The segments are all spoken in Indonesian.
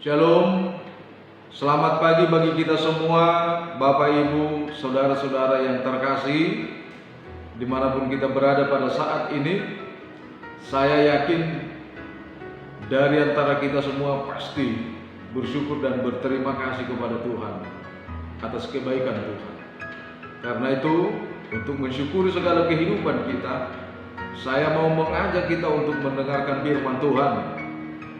Shalom, selamat pagi bagi kita semua, Bapak Ibu, saudara-saudara yang terkasih, dimanapun kita berada pada saat ini. Saya yakin dari antara kita semua pasti bersyukur dan berterima kasih kepada Tuhan atas kebaikan Tuhan. Karena itu, untuk mensyukuri segala kehidupan kita, saya mau mengajak kita untuk mendengarkan firman Tuhan.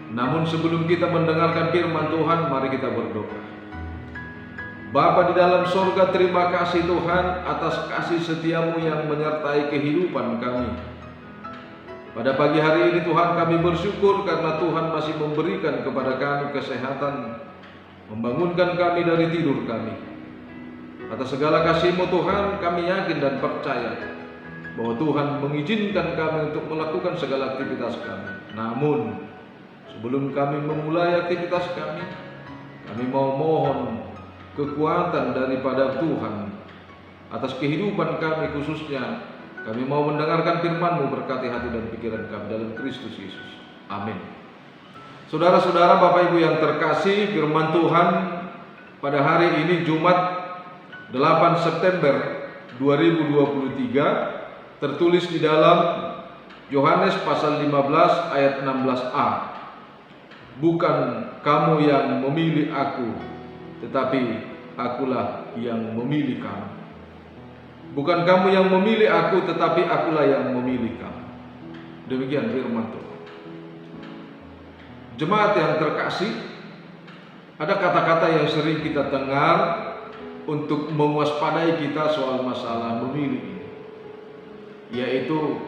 Namun sebelum kita mendengarkan firman Tuhan, mari kita berdoa. Bapa di dalam sorga, terima kasih Tuhan atas kasih setiamu yang menyertai kehidupan kami. Pada pagi hari ini Tuhan, kami bersyukur karena Tuhan masih memberikan kepada kami kesehatan, membangunkan kami dari tidur kami. Atas segala kasih-Mu Tuhan, kami yakin dan percaya bahwa Tuhan mengizinkan kami untuk melakukan segala aktivitas kami. Namun sebelum kami memulai aktivitas kami mau mohon kekuatan daripada Tuhan atas kehidupan kami, khususnya kami mau mendengarkan firman-Mu. Berkati hati dan pikiran kami dalam Kristus Yesus. Amin. Saudara-saudara, Bapak Ibu yang terkasih, firman Tuhan pada hari ini Jumat 8 September 2023 tertulis di dalam Yohanes pasal 15 ayat 16a. Bukan kamu yang memilih aku, tetapi akulah yang memilih kamu. Bukan kamu yang memilih aku, tetapi akulah yang memilih kamu. Demikian firman Tuhan. Jemaat yang terkasih, ada kata-kata yang sering kita dengar untuk mewaspadai kita soal masalah memilih ini, yaitu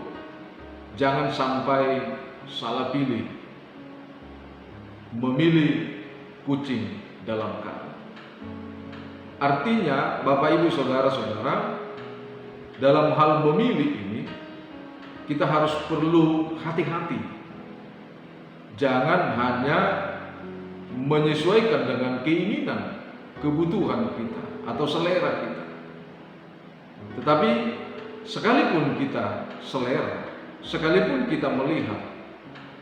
jangan sampai salah pilih, memilih kucing dalam karung. Artinya, Bapak Ibu saudara-saudara, dalam hal memilih ini kita harus perlu hati-hati. Jangan hanya menyesuaikan dengan keinginan, kebutuhan kita atau selera kita. Tetapi sekalipun kita selera, sekalipun kita melihat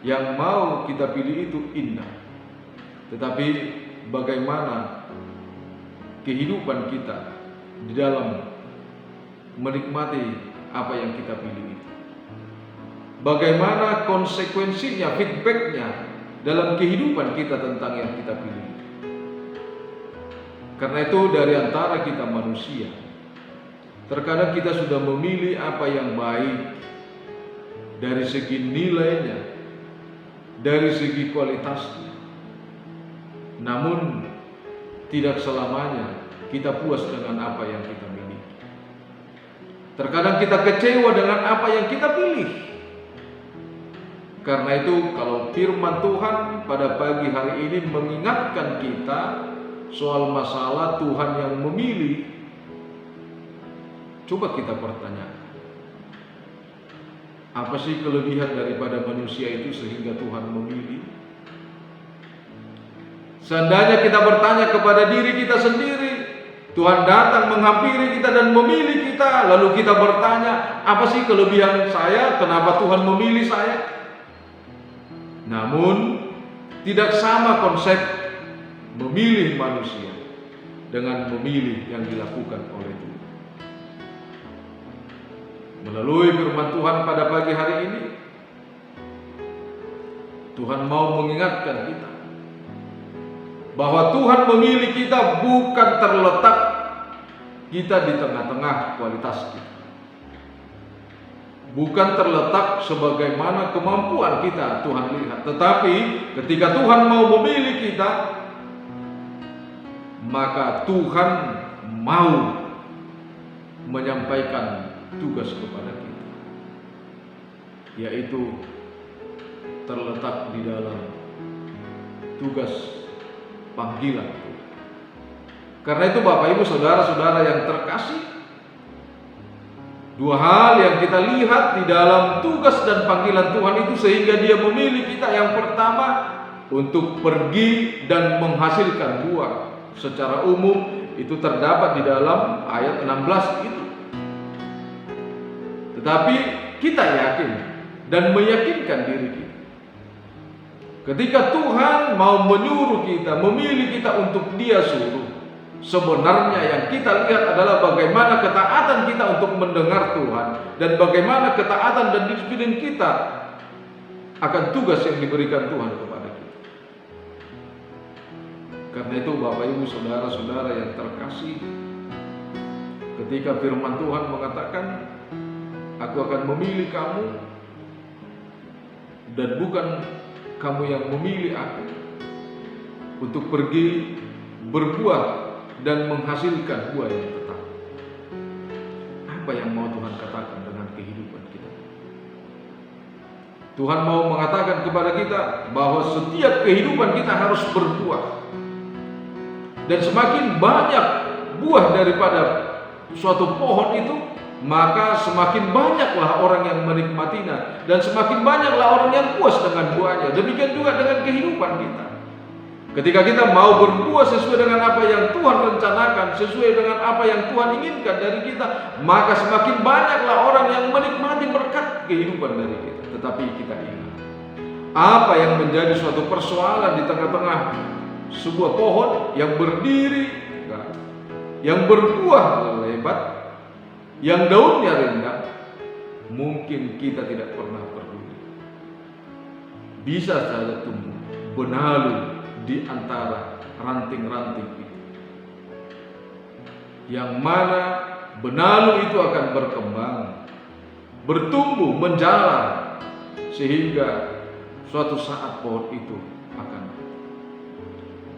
yang mau kita pilih itu indah, tetapi bagaimana kehidupan kita di dalam menikmati apa yang kita pilih itu? Bagaimana konsekuensinya, feedbacknya dalam kehidupan kita tentang yang kita pilih? Karena itu dari antara kita manusia, terkadang kita sudah memilih apa yang baik dari segi nilainya, dari segi kualitasnya. Namun tidak selamanya kita puas dengan apa yang kita miliki. Terkadang kita kecewa dengan apa yang kita pilih. Karena itu kalau firman Tuhan pada pagi hari ini mengingatkan kita soal masalah Tuhan yang memilih, coba kita pertanyakan, apa sih kelebihan daripada manusia itu sehingga Tuhan memilih? Seandainya kita bertanya kepada diri kita sendiri, Tuhan datang menghampiri kita dan memilih kita, lalu kita bertanya, apa sih kelebihan saya? Kenapa Tuhan memilih saya? Namun tidak sama konsep memilih manusia dengan memilih yang dilakukan oleh Tuhan. Melalui firman Tuhan pada pagi hari ini, Tuhan mau mengingatkan kita bahwa Tuhan memilih kita bukan terletak kita di tengah-tengah kualitas kita, bukan terletak sebagaimana kemampuan kita Tuhan lihat, tetapi ketika Tuhan mau memilih kita, maka Tuhan mau menyampaikan tugas kepada kita, yaitu terletak di dalam tugas panggilan. Karena itu Bapak Ibu saudara-saudara yang terkasih, dua hal yang kita lihat di dalam tugas dan panggilan Tuhan itu sehingga Dia memilih kita. Yang pertama, untuk pergi dan menghasilkan buah. Secara umum itu terdapat di dalam ayat 16 itu. Tetapi kita yakin dan meyakinkan diri kita Ketika Tuhan mau menyuruh kita, memilih kita untuk Dia suruh, sebenarnya yang kita lihat adalah bagaimana ketaatan kita untuk mendengar Tuhan, dan bagaimana ketaatan dan disiplin kita akan tugas yang diberikan Tuhan kepada kita. Karena itu Bapak Ibu Saudara-saudara yang terkasih, ketika firman Tuhan mengatakan, aku akan memilih kamu dan bukan kamu yang memilih aku untuk pergi berbuah dan menghasilkan buah yang tetap. Apa yang mau Tuhan katakan dengan kehidupan kita? Tuhan mau mengatakan kepada kita bahwa setiap kehidupan kita harus berbuah. Dan semakin banyak buah daripada suatu pohon itu, maka semakin banyaklah orang yang menikmatinya, dan semakin banyaklah orang yang puas dengan buahnya. Demikian juga dengan kehidupan kita. Ketika kita mau berbuah sesuai dengan apa yang Tuhan rencanakan, sesuai dengan apa yang Tuhan inginkan dari kita, maka semakin banyaklah orang yang menikmati berkat kehidupan dari kita. Tetapi kita ingat, apa yang menjadi suatu persoalan di tengah-tengah sebuah pohon yang berdiri, yang berbuah lebat, yang daunnya rindang, mungkin kita tidak pernah peduli. Bisa saja tumbuh benalu di antara ranting-ranting itu, yang mana benalu itu akan berkembang, bertumbuh, menjalar, sehingga suatu saat pohon itu akan.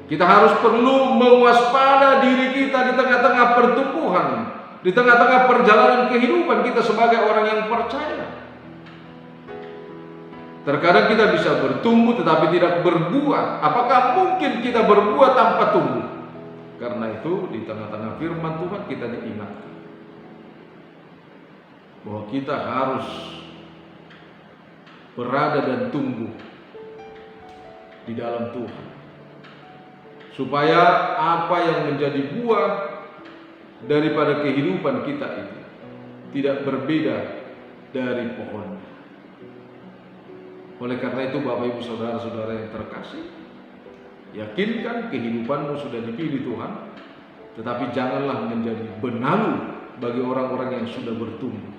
Kita harus perlu mewaspada diri kita di tengah-tengah pertumbuhan, di tengah-tengah perjalanan kehidupan kita sebagai orang yang percaya. Terkadang kita bisa bertumbuh tetapi tidak berbuah. Apakah mungkin kita berbuah tanpa tumbuh? Karena itu di tengah-tengah firman Tuhan kita diingatkan bahwa kita harus berada dan tumbuh di dalam Tuhan, supaya apa yang menjadi buah daripada kehidupan kita itu tidak berbeda dari pohon. Oleh karena itu Bapak Ibu Saudara-saudara yang terkasih, yakinkan kehidupanmu sudah dipilih Tuhan, tetapi janganlah menjadi benalu bagi orang-orang yang sudah bertumbuh,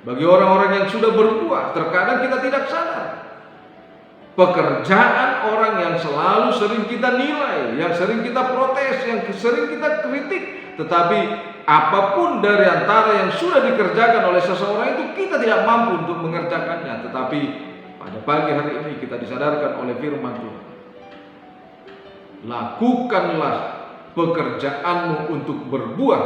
bagi orang-orang yang sudah berbuah. Terkadang kita tidak sadar pekerjaan orang yang selalu sering kita nilai, yang sering kita protes, yang sering kita kritik, tetapi apapun dari antara yang sudah dikerjakan oleh seseorang itu kita tidak mampu untuk mengerjakannya. Tetapi pada pagi hari ini kita disadarkan oleh firman Tuhan, lakukanlah pekerjaanmu untuk berbuah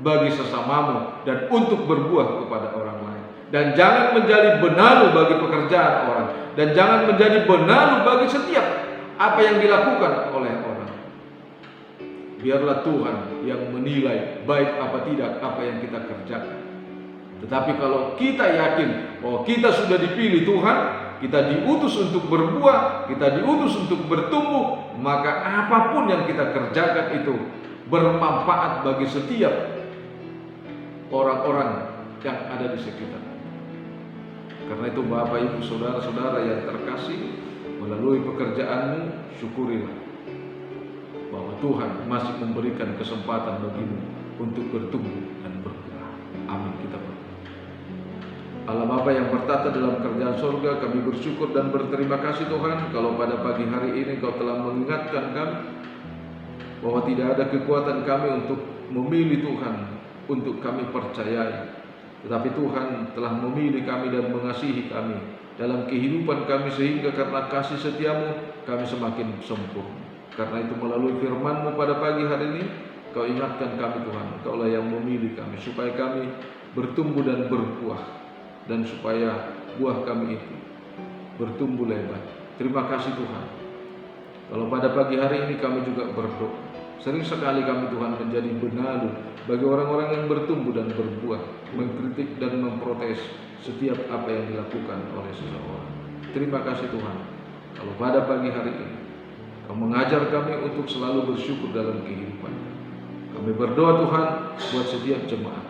bagi sesamamu dan untuk berbuah kepada orang lain. Dan jangan menjadi benalu bagi pekerjaan orang, dan jangan menjadi benalu bagi setiap apa yang dilakukan oleh orang. Biarlah Tuhan yang menilai baik apa tidak apa yang kita kerjakan. Tetapi kalau kita yakin bahwa kita sudah dipilih Tuhan, kita diutus untuk berbuah, kita diutus untuk bertumbuh, maka apapun yang kita kerjakan itu bermanfaat bagi setiap orang-orang yang ada di sekitar. Karena itu Bapak Ibu Saudara-saudara yang terkasih, melalui pekerjaanmu syukurilah bahwa Tuhan masih memberikan kesempatan bagimu untuk bertumbuh dan berbuah. Amin. Kita berdoa. Allah Bapa yang bertata dalam kerajaan surga, kami bersyukur dan berterima kasih Tuhan, kalau pada pagi hari ini Kau telah mengingatkan kami bahwa tidak ada kekuatan kami untuk memilih Tuhan, untuk kami percayai, tetapi Tuhan telah memilih kami dan mengasihi kami dalam kehidupan kami, sehingga karena kasih setiamu kami semakin sempurna. Karena itu melalui firman-Mu pada pagi hari ini Kau ingatkan kami Tuhan, Kaulah yang memilih kami supaya kami bertumbuh dan berbuah, dan supaya buah kami itu bertumbuh lebat. Terima kasih Tuhan. Kalau pada pagi hari ini kami juga berdoa, sering sekali kami Tuhan menjadi benalu bagi orang-orang yang bertumbuh dan berbuah, mengkritik dan memprotes setiap apa yang dilakukan oleh seseorang. Terima kasih Tuhan, kalau pada pagi hari ini Kau mengajar kami untuk selalu bersyukur dalam kehidupan. Kami berdoa Tuhan buat setiap jemaat,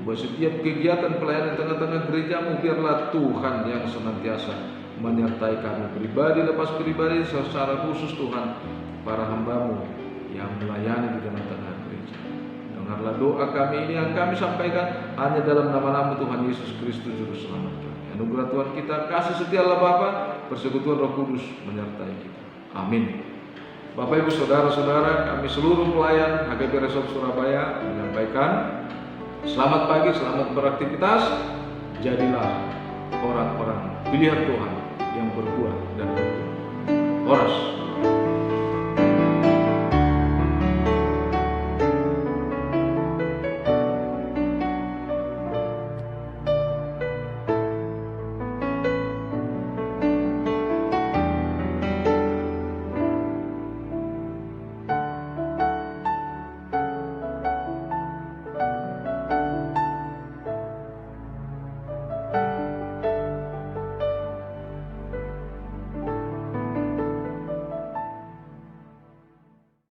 buat setiap kegiatan pelayanan tengah-tengah gerejamu, biarlah Tuhan yang senantiasa menyertai kami pribadi lepas pribadi, secara khusus Tuhan para hamba-Mu yang melayani di tengah-tengah gereja. Dengarlah doa kami ini yang kami sampaikan hanya dalam nama-Mu Tuhan Yesus Kristus Juru Selamat kami. Anugerah Tuhan kita, kasih setia Allah Bapa, persekutuan Roh Kudus menyertai kita. Amin. Bapak Ibu Saudara-saudara, kami seluruh pelayan HKP Resort Surabaya menyampaikan selamat pagi, selamat beraktivitas. Jadilah orang-orang pilihan Tuhan yang berbuah dan berbuah. Horas.